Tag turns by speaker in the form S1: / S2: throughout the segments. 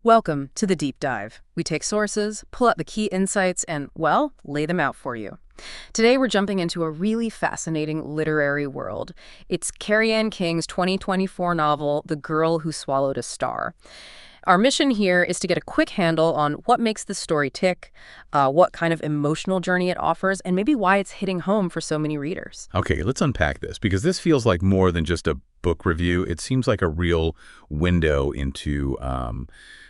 S1: Welcome to the deep dive. We take sources, pull out the key insights, and, well, lay them out for you. Today we're jumping into a really fascinating literary world. It's Kerry Anne King's 2024 novel, The Girl Who Swallowed a Star. Our mission here is to get a quick handle on what makes the story tick, what kind of emotional journey it offers, and maybe why it's hitting home for so many readers.
S2: Okay, let's unpack this because this feels like more than just a book review. It seems like a real window into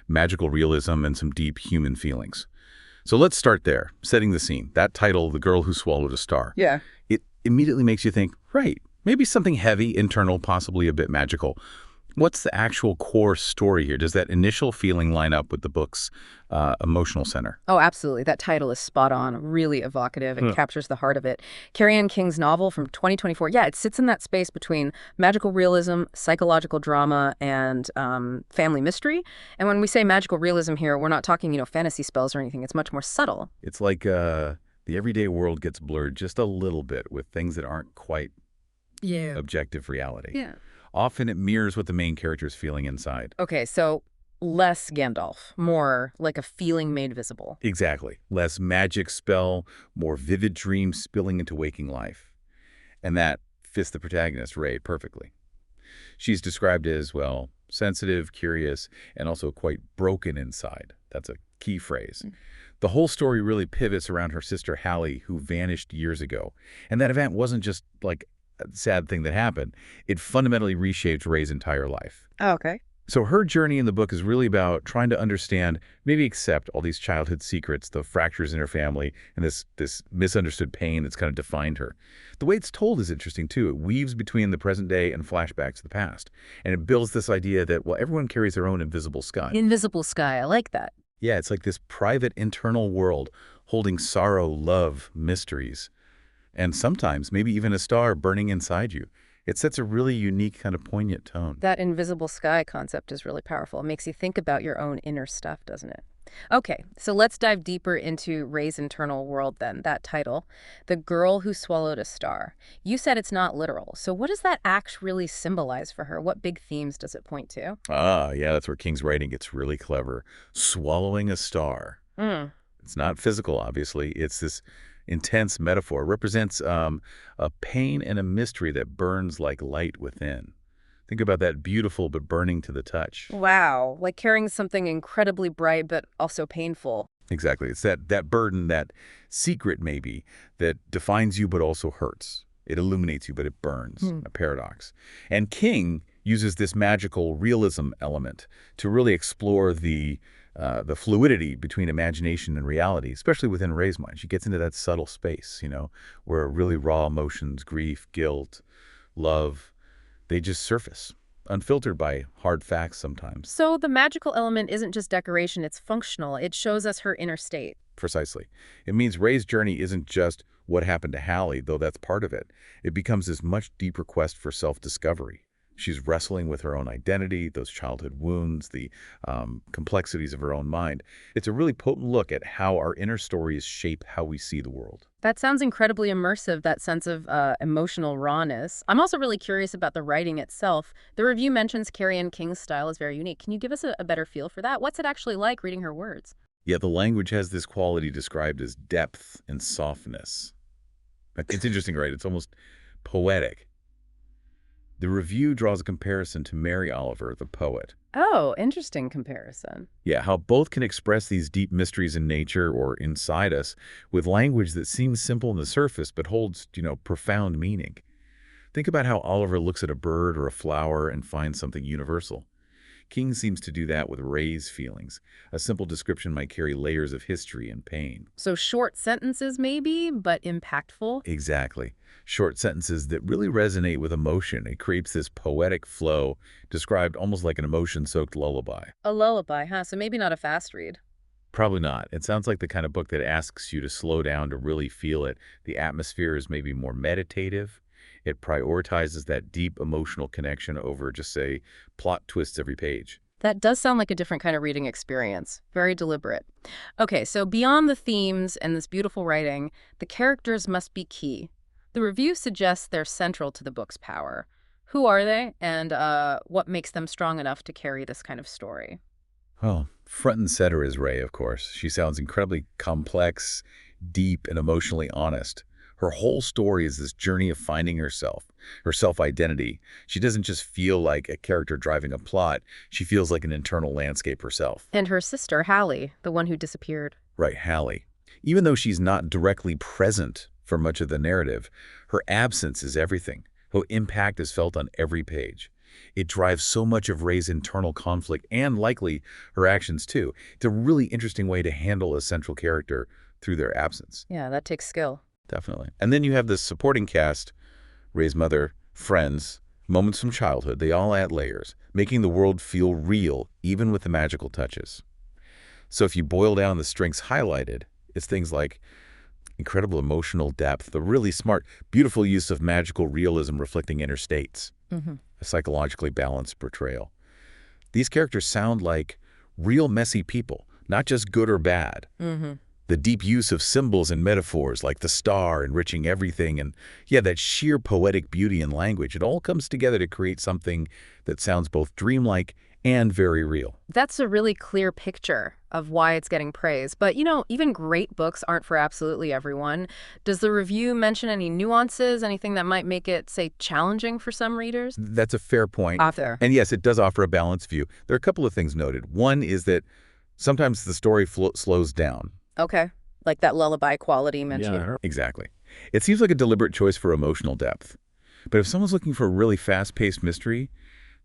S2: magical realism and some deep human feelings. So let's start there, setting the scene. That title, The Girl Who Swallowed a Star,
S1: Yeah.
S2: it immediately makes you think, right, maybe something heavy, internal, possibly a bit magical. What's the actual core story here? Does that initial feeling line up with the book's emotional center?
S1: Oh, absolutely. That title is spot on, really evocative. It captures the heart of it. Kerry Anne King's novel from 2024, yeah, it sits in that space between magical realism, psychological drama, and family mystery. And when we say magical realism here, we're not talking, fantasy spells or anything. It's much more subtle.
S2: It's like the everyday world gets blurred just a little bit with things that aren't quite objective reality.
S1: Yeah.
S2: Often it mirrors what the main character is feeling inside.
S1: Okay, so less Gandalf, more like a feeling made visible.
S2: Exactly. Less magic spell, more vivid dreams spilling into waking life. And that fits the protagonist, Ray, perfectly. She's described as, well, sensitive, curious, and also quite broken inside. That's a key phrase. The whole story really pivots around her sister Hallie, who vanished years ago. And that event wasn't just like a sad thing that happened. It fundamentally reshaped Ray's entire life.
S1: Oh, okay.
S2: So her journey in the book is really about trying to understand, maybe accept all these childhood secrets, the fractures in her family, and this misunderstood pain that's kind of defined her. The way it's told is interesting, too. It weaves between the present day and flashbacks to the past. And it builds this idea that, well, everyone carries their own invisible sky.
S1: Invisible sky, I like that.
S2: Yeah, it's like this private internal world holding sorrow, love, mysteries, and sometimes maybe even a star burning inside you. It sets a really unique kind of poignant tone.
S1: That invisible sky concept is really powerful. It makes you think about your own inner stuff, doesn't it? Okay, so let's dive deeper into Ray's internal world then, that title, The Girl Who Swallowed a Star. You said it's not literal, so what does that act really symbolize for her? What big themes does it point to?
S2: Yeah, that's where King's writing gets really clever. Swallowing a star.
S1: Mm.
S2: It's not physical, obviously. It's this intense metaphor. It represents a pain and a mystery that burns like light within. Think about that, beautiful but burning to the touch.
S1: Wow, like carrying something incredibly bright but also painful.
S2: Exactly. It's that burden, that secret maybe, that defines you but also hurts. It illuminates you, but it burns. A paradox. And King uses this magical realism element to really explore the fluidity between imagination and reality, especially within Ray's mind. She gets into that subtle space, where really raw emotions, grief, guilt, love, they just surface, unfiltered by hard facts sometimes.
S1: So the magical element isn't just decoration, it's functional. It shows us her inner state.
S2: Precisely. It means Ray's journey isn't just what happened to Hallie, though that's part of it. It becomes this much deeper quest for self-discovery. She's wrestling with her own identity, those childhood wounds, the complexities of her own mind. It's a really potent look at how our inner stories shape how we see the world.
S1: That sounds incredibly immersive, that sense of emotional rawness. I'm also really curious about the writing itself. The review mentions Kerry Anne King's style is very unique. Can you give us a better feel for that? What's it actually like reading her words?
S2: Yeah, the language has this quality described as depth and softness. It's interesting, right? It's almost poetic. The review draws a comparison to Mary Oliver, the poet.
S1: Oh, interesting comparison.
S2: Yeah, how both can express these deep mysteries in nature or inside us with language that seems simple on the surface but holds, profound meaning. Think about how Oliver looks at a bird or a flower and finds something universal. King seems to do that with Ray's feelings. A simple description might carry layers of history and pain.
S1: So short sentences maybe, but impactful?
S2: Exactly. Short sentences that really resonate with emotion. It creates this poetic flow described almost like an emotion-soaked lullaby.
S1: A lullaby, huh? So maybe not a fast read.
S2: Probably not. It sounds like the kind of book that asks you to slow down to really feel it. The atmosphere is maybe more meditative. It prioritizes that deep emotional connection over, just say, plot twists every page.
S1: That does sound like a different kind of reading experience. Very deliberate. Okay, so beyond the themes and this beautiful writing, the characters must be key. The review suggests they're central to the book's power. Who are they, and what makes them strong enough to carry this kind of story?
S2: Well, front and center is Ray, of course. She sounds incredibly complex, deep, and emotionally honest. Her whole story is this journey of finding herself, her self-identity. She doesn't just feel like a character driving a plot. She feels like an internal landscape herself.
S1: And her sister, Hallie, the one who disappeared.
S2: Right, Hallie. Even though she's not directly present for much of the narrative, her absence is everything. Her impact is felt on every page. It drives so much of Ray's internal conflict and likely her actions too. It's a really interesting way to handle a central character through their absence.
S1: Yeah, that takes skill.
S2: Definitely. And then you have the supporting cast, Ray's mother, friends, moments from childhood. They all add layers, making the world feel real, even with the magical touches. So if you boil down the strengths highlighted, it's things like incredible emotional depth, the really smart, beautiful use of magical realism reflecting inner states, a psychologically balanced portrayal. These characters sound like real messy people, not just good or bad. The deep use of symbols and metaphors like the star enriching everything, and yeah, that sheer poetic beauty in language, it all comes together to create something that sounds both dreamlike and very real.
S1: That's a really clear picture of why it's getting praise. But, even great books aren't for absolutely everyone. Does the review mention any nuances, anything that might make it, say, challenging for some readers?
S2: That's a fair point.
S1: Author.
S2: And yes, it does offer a balanced view. There are a couple of things noted. One is that sometimes the story slows down.
S1: Okay. Like that lullaby quality mentioned.
S2: Yeah, exactly. It seems like a deliberate choice for emotional depth. But if someone's looking for a really fast-paced mystery,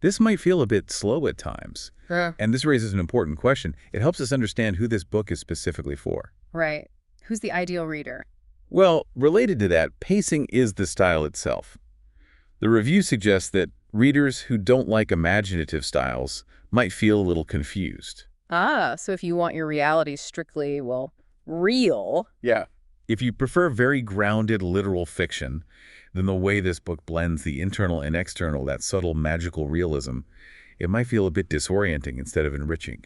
S2: this might feel a bit slow at times. And this raises an important question. It helps us understand who this book is specifically for.
S1: Right. Who's the ideal reader?
S2: Well, related to that, pacing is the style itself. The review suggests that readers who don't like imaginative styles might feel a little confused.
S1: So if you want your reality strictly, real.
S2: Yeah. If you prefer very grounded literal fiction, then the way this book blends the internal and external, that subtle magical realism, it might feel a bit disorienting instead of enriching.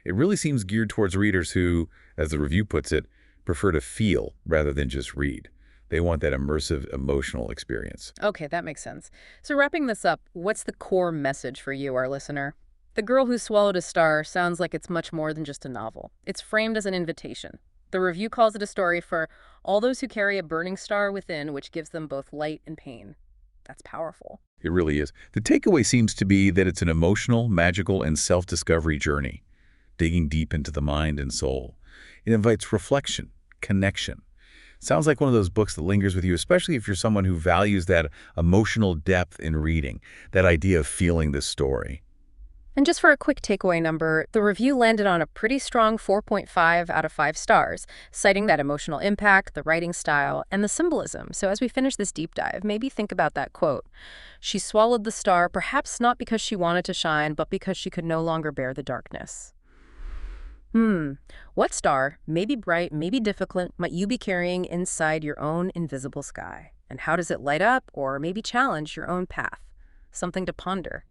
S2: It really seems geared towards readers who, as the review puts it, prefer to feel rather than just read. They want that immersive emotional experience.
S1: Okay, that makes sense. So wrapping this up, what's the core message for you, our listener? The Girl Who Swallowed a Star sounds like it's much more than just a novel. It's framed as an invitation. The review calls it a story for all those who carry a burning star within, which gives them both light and pain. That's powerful.
S2: It really is. The takeaway seems to be that it's an emotional, magical, and self-discovery journey, digging deep into the mind and soul. It invites reflection, connection. Sounds like one of those books that lingers with you, especially if you're someone who values that emotional depth in reading, that idea of feeling the story.
S1: And just for a quick takeaway number, the review landed on a pretty strong 4.5 out of 5 stars, citing that emotional impact, the writing style, and the symbolism. So as we finish this deep dive, maybe think about that quote. She swallowed the star, perhaps not because she wanted to shine, but because she could no longer bear the darkness. What star, maybe bright, maybe difficult, might you be carrying inside your own invisible sky? And how does it light up or maybe challenge your own path? Something to ponder.